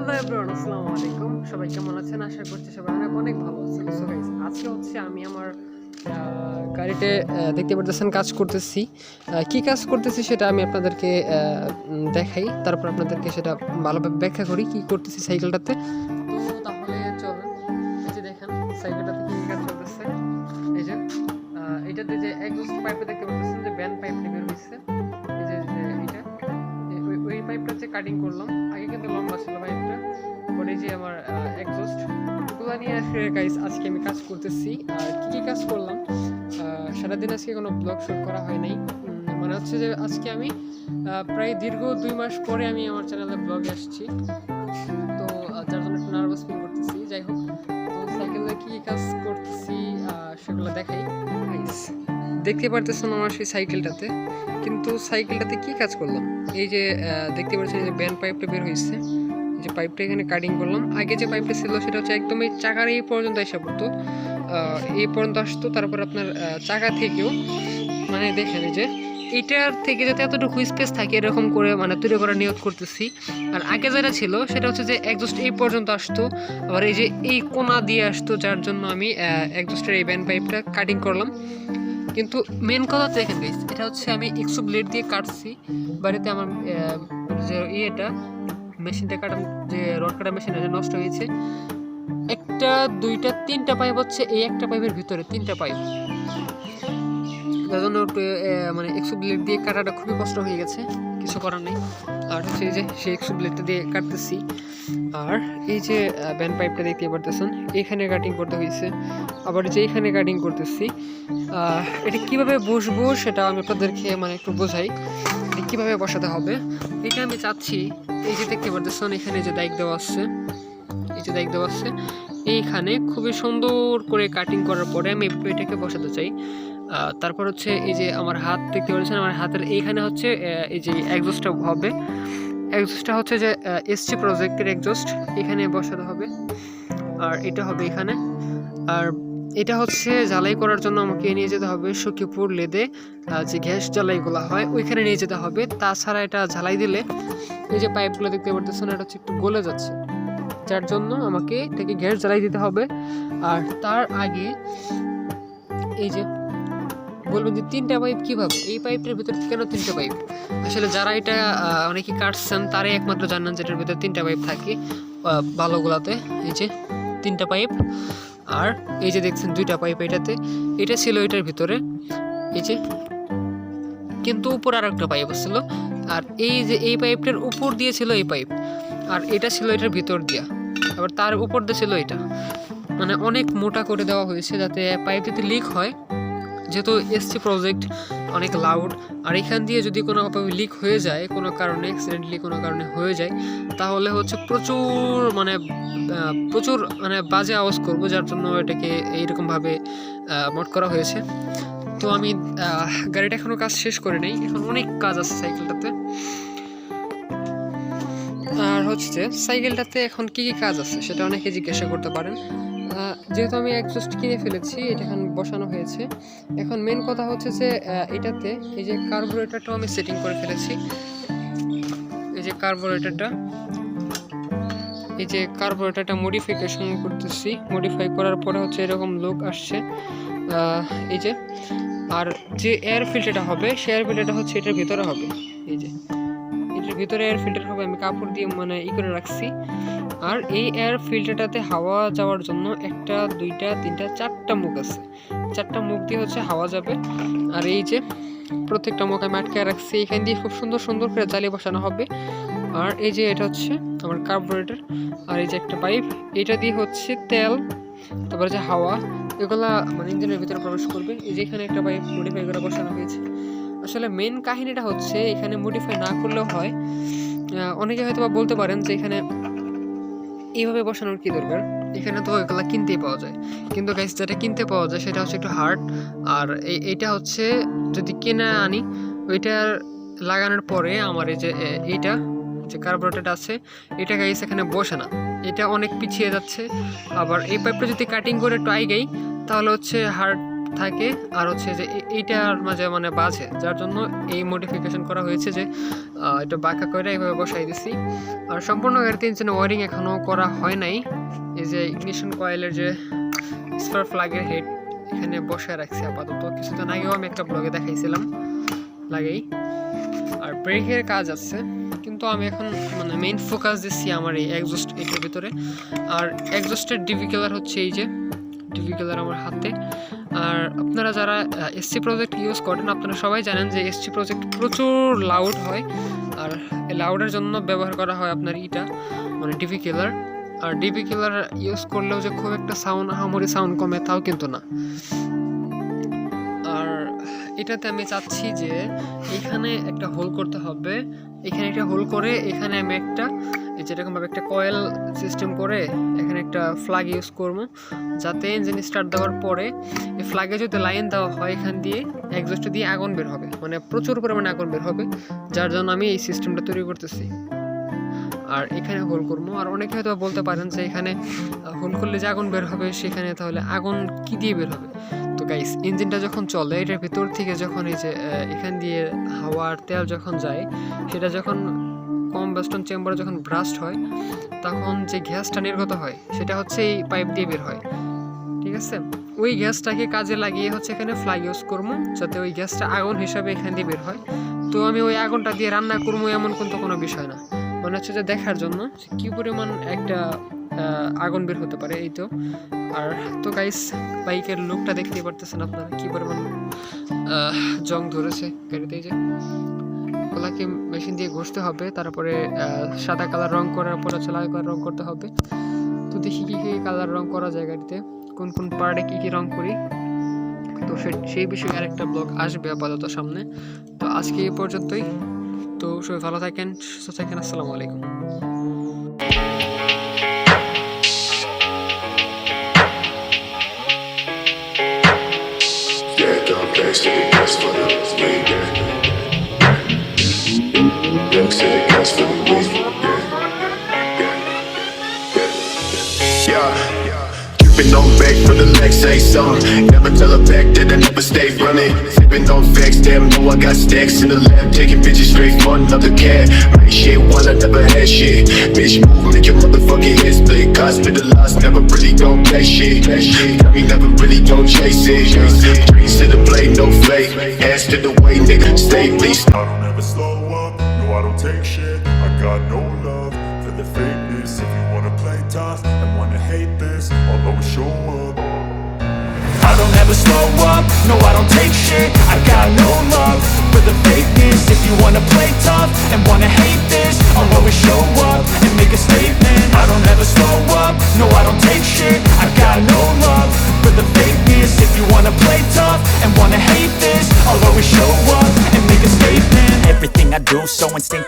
Hello everyone, আসসালামু আলাইকুম। সবাই কেমন আছেন? আশা করছি সবাই অনেক ভালো আছেন। সো গাইস, আজকে হচ্ছে আমি আমার গাড়িতে দেখতে পারতেছেন কাজ করতেছি। কি কাজ করতেছি সেটা আমি আপনাদেরকে দেখাই, তারপর আপনাদেরকে সেটা ভালোভাবে ব্যাখ্যা করি কি করতেছি সাইকেলটাতে। তো তাহলে চলুন, এই যে দেখেন সাইকেলটাতে কি কাজ চলতেছে। এই যে এটাতে যে এক্সস্ট পাইপে দেখতে পাচ্ছেন যে ব্যান্ড পাইপটা বের হয়েছে। এই যে এইটা ওই পাইপটা যে কাটিং করলাম, আগে কিন্তু লম্বা ছিল পাইপটা। পরে যে আমার এক্সস্ট ওগুলো নিয়ে আসলে গাইস আজকে আমি কাজ করতেছি। আর কি কাজ করলাম, সারাদিন আজকে কোনো ব্লগ শুট করা হয় নাই। মানে হচ্ছে যে আজকে আমি প্রায় দীর্ঘ 2 মাস পরে আমি আমার চ্যানেলে ব্লগে আসছি। তো যার জন্য একটু নার্ভাস ফিল করতেছি। যাই হোক, তো সাইকেলে কি কাজ করতেছি সেগুলো দেখাই গাইস। দেখতে পারতেছেন আমার সেই সাইকেলটাতে, কিন্তু সাইকেলটাতে কি কাজ করলাম, এই যে দেখতে পাচ্ছেন যে ব্যান্ড পাইপটা বের হয়েছে। যে পাইপটা এখানে কাটিং করলাম। আগে যে পাইপটা ছিল সেটা হচ্ছে একদম এই চাকার এই পর্যন্ত এসে পড়তো, এই পর্যন্ত আসতো। তারপর আপনার চাকা থেকেও মানে দেখেন এই যে এইটার থেকে যাতে এতটুকু স্পেস থাকে এরকম করে মানে তৈরি করার নিয়ত করতেছি। আর আগে যেটা ছিল সেটা হচ্ছে যে একজস্ট এই পর্যন্ত আসতো, আবার এই যে এই কোণা দিয়ে আসতো, যার জন্য আমি একজস্টের এই ব্যান্ড পাইপটা কাটিং করলাম। কিন্তু মেন কথা দেখেন গাইস, এটা হচ্ছে আমি এক্সো ব্লেড দিয়ে কাটছি বাড়িতে। আমার যে ইয়েটা মেশিনটা কাটা, যে রড কাটা মেশিন আছে, নষ্ট হয়েছে। একটা দুইটা তিনটা পাইপ হচ্ছে এই একটা পাইপের ভিতরে, তিনটা পাইপ। যার জন্য মানে এক্সো ব্লেড দিয়ে কাটাটা খুবই কষ্ট হয়ে গেছে, কিছু করার নেই। আর হচ্ছে এই যে সেই এক্সো ব্লেডটা দিয়ে কাটতেছি। আর এই যে ব্যান্ড পাইপটা দেখতে পারতেছেন, এইখানে কাটিং করতে হয়েছে। আবার যে এইখানে কাটিং করতেছি, এটা কিভাবে বসবো সেটা আমি আপনাদেরকে মানে একটু বোঝাই, এটা কীভাবে বসাতে হবে। এটা আমি চাচ্ছি, এই যে দেখতে পারতেছেন এখানে যে দাগ দেওয়া আছে, এই যে দাগ দেওয়া আছে, এইখানে খুবই সুন্দর করে কাটিং করার পরে আমি এটাকে বসাতে চাই। তারপর হচ্ছে এই যে আমার হাত দেখতে পাচ্ছেন, আমার হাতের এইখানে হচ্ছে এই যে এক্সস্টটা হবে। এক্সস্টটা হচ্ছে যে এসসি প্রজেক্টের এক্সস্ট, এখানে বসাতে হবে। আর এটা হবে এখানে। আর এটা হচ্ছে জ্বালাই করার জন্য আমাকে নিয়ে যেতে হবে সখীপুর লেদে, যে গ্যাস জ্বালাইগুলো হয় ওইখানে নিয়ে যেতে হবে। তাছাড়া এটা জ্বালাই দিলে এই যে পাইপগুলো দেখতে পারতেছেন এটা হচ্ছে একটু গলে যাচ্ছে, যার জন্য আমাকে এটাকে গ্যাস জ্বালাই দিতে হবে। আর তার আগে এই যে বলবেন যে তিনটা পাইপ কীভাবে, এই পাইপটার ভিতরে কেন তিনটা পাইপ? আসলে যারা এটা অনেকে কাটছেন তারাই একমাত্র জানেন যে এটার ভিতরে তিনটা পাইপ থাকে ভালোগুলাতে। এই যে তিনটা পাইপ, আর এই যে দেখছেন দুইটা পাইপ এটাতে, এটা ছিল এটার ভিতরে এই যে, কিন্তু উপর আর একটা পাইপ ছিল। আর এই যে এই পাইপটার উপর দিয়ে ছিল এই পাইপ, আর এটা ছিল এটার ভিতর দিয়া, আবার তার উপর দিয়ে ছিল এটা। মানে অনেক মোটা করে দেওয়া হয়েছে যাতে পাইপ যদি লিক হয়, যেহেতু এসসি প্রজেক্ট অনেক লাউড, আর এখান দিয়ে যদি কোনোভাবে লিক হয়ে যায়, কোনো কারণে অ্যাক্সিডেন্টলি কোনো কারণে হয়ে যায়, তাহলে হচ্ছে প্রচুর মানে বাজে আওয়াজ করবো, যার জন্য এটাকে এইরকমভাবে মোড করা হয়েছে। তো আমি গাড়িটা এখনও কাজ শেষ করে নেই, এখন অনেক কাজ আছে সাইকেলটাতে। আর হচ্ছে সাইকেলটাতে এখন কি কি কাজ আছে সেটা অনেকে জিজ্ঞাসা করতে পারেন। যেহেতু আমি এক্সস্ট কিনে ফেলেছি, এটা এখন বসানো হয়েছে। এখন মেন কথা হচ্ছে যে এটাতে এই যে কার্বোরেটরটাও আমি সেটিং করে ফেলেছি। এই যে কার্বোরেটরটা মডিফিকেশন করতেছি। মডিফাই করার পরে হচ্ছে এরকম লুক আসছে। এই যে আর যে এয়ার ফিল্টারটা হবে, সে এয়ার ফিল্টারটা হচ্ছে এটার ভিতরে হবে। এই যে এটার ভিতরে এয়ার ফিল্টার হবে, আমি কাপড় দিয়ে মানে করে রাখছি। আর এই এয়ার ফিল্টারটাতে হাওয়া যাওয়ার জন্য একটা দুইটা তিনটা চারটা মুখ আছে, চারটা মুখ দিয়ে হচ্ছে হাওয়া যাবে। আর এই যে প্রত্যেকটা মুখ আমি আটকে রাখছি, এখান দিয়ে খুব সুন্দর সুন্দর করে জ্বালিয়ে বসানো হবে। আর এই যে এটা হচ্ছে আমার কার্বোরেটর, আর এই যে একটা পাইপ, এটা দিয়ে হচ্ছে তেল, তারপরে যে হাওয়া, এগুলা মানে ইঞ্জিনের ভিতরে প্রবেশ করবে। এই যে এখানে একটা পাইপ মডিফাই করে বসানো হয়েছে। আসলে মেন কাহিনীটা হচ্ছে এখানে মডিফাই না করলেও হয়। অনেকে হয়তো বলতে পারেন যে এখানে এইভাবে বসানোর কি দরকার, এখানে তো এগুলা কিনতেই পাওয়া যায়। কিন্তু গাইস, যেটা কিনতে পাওয়া যায় সেটা হচ্ছে একটু হার্ড। আর এইটা হচ্ছে যদি কিনে আনি, ওইটার লাগানোর পরে আমার এই যে এইটা যে কার্বোরেটরটা আছে, এটা গাইস এখানে বসে না, এটা অনেক পিছিয়ে যাচ্ছে। আবার এই পাইপটা যদি কাটিং করে একটু আইগাই, তাহলে হচ্ছে হার্ড থাকে আর হচ্ছে যে এইটার মাঝে মানে বাজে, যার জন্য এই মডিফিকেশন করা হয়েছে যে এটা বাঁকা করে এইভাবে বসাই দিছি। আর সম্পূর্ণ গাড়িতে ইঞ্জিনের ওয়ারিং এখনও করা হয় নাই। এই যে ইগনিশন কয়েলের যে স্পার্ক প্লাগের হেড এখানে বসায় রাখছি আপাতত, কিছুদিন আগেও আমি একটা ব্লগে দেখাইছিলাম লাগেই। আর ব্রেকের কাজ আছে, কিন্তু আমি এখন মানে মেইন ফোকাস দিচ্ছি আমার এই এক্সজস্ট এটার ভিতরে। আর এক্সজস্টের ডিভি কালার হচ্ছে এই যে ডিভি কালার আমার হাতে। আর আপনারা যারা এসসি প্রজেক্ট ইউজ করেন আপনারা সবাই জানেন যে এসসি প্রজেক্ট প্রচুর লাউড হয়, আর এই লাউডের জন্য ব্যবহার করা হয় আপনার ইটা মানে ডিভি কিলার। আর ডিভি কিলার ইউজ করলেও যে খুব একটা আহামরি সাউন্ড কমে তাও কিন্তু না। আর এটাতে আমি চাচ্ছি যে এখানে একটা হোল করতে হবে, এখানে একটা হোল করে এখানে আমি একটা যেরকমভাবে একটা কয়েল সিস্টেম করে এখানে একটা ফ্ল্যাগ ইউজ করবো, যাতে ইঞ্জিন স্টার্ট দেওয়ার পরে এই ফ্ল্যাগে যদি লাইন দেওয়া হয় এখান দিয়ে এক্সস্ট দিয়ে আগুন বের হবে, মানে প্রচুর পরিমাণে আগুন বের হবে, যার জন্য আমি এই সিস্টেমটা তৈরি করতেছি। আর এখানে হোল করবো। আর অনেকে হয়তো বলতে পারেন যে এখানে হোল করলে যে আগুন বের হবে সেখানে তাহলে আগুন কি দিয়ে বের হবে। তো গাইস, ইঞ্জিনটা যখন চলে এটার ভিতর থেকে যখন এই যে এখান দিয়ে হাওয়ার তেল যখন যায়, সেটা যখন কম্বাস্টন চেম্বারে যখন ব্রাস্ট হয় তখন যে গ্যাসটা নির্গত হয় সেটা হচ্ছে এই পাইপ দিয়ে বের হয়, ঠিক আছে। ওই গ্যাসটাকে কাজে লাগিয়ে হচ্ছে এখানে ফ্লাই ইউজ করবো, যাতে ওই গ্যাসটা আগুন হিসাবে এখান দিয়ে বের হয়। তো আমি ওই আগুনটা দিয়ে রান্না করবো এমন কিন্তু কোনো বিষয় না, মনে হচ্ছে যে দেখার জন্য কি পরিমাণ একটা আগুন বের হতে পারে, এই তো। আর তো গাইস, বাইকের লুকটা দেখতেই পারতেছেন আপনারা কি পরিমাণ জং ধরেছে গাড়িতে। এই যে ওগুলাকে মেশিন দিয়ে ঘষতে হবে, তারপরে সাদা কালার রং করার পর হচ্ছে লাল কালার রং করতে হবে। তো দেখি কী কী কালার রং করা যায় গাড়িতে, কোন কোন পার্টে কী কী রং করি। তো সেই বিষয়ে আরেকটা ব্লগ আসবে আপাতত সামনে। তো আজকে এই পর্যন্তই। তো সবাই ভালো থাকেন, সুস্থ থাকেন, আসসালামু আলাইকুম। Sipping on back for the legs, say something. Never tell her back that I never stay running. Sipping on facts, damn, know I got stacks in the lab. Taking bitches straight for another cat. Right shit while I never had shit. Bitch, move, make your motherfucking head split. Hospitalized, never really don't play shit. Tell me never really don't chase it. Dreams to the blade, no fake. Ass to the way, nigga, stay please. I don't ever slow up, no I don't take shit. I got no love for the fakeness. If you wanna play tough and wanna hate this, I'll always show up. I don't ever slow up, no I don't take shit. I got no love for the fakeness. If you wanna play tough and wanna hate this, I'll always show up and make a statement. I don't ever slow up, no I don't take shit. I got no love for the fakeness. If you wanna play tough and wanna hate this, I'll always show up and make a statement. Everything I do so instinctive.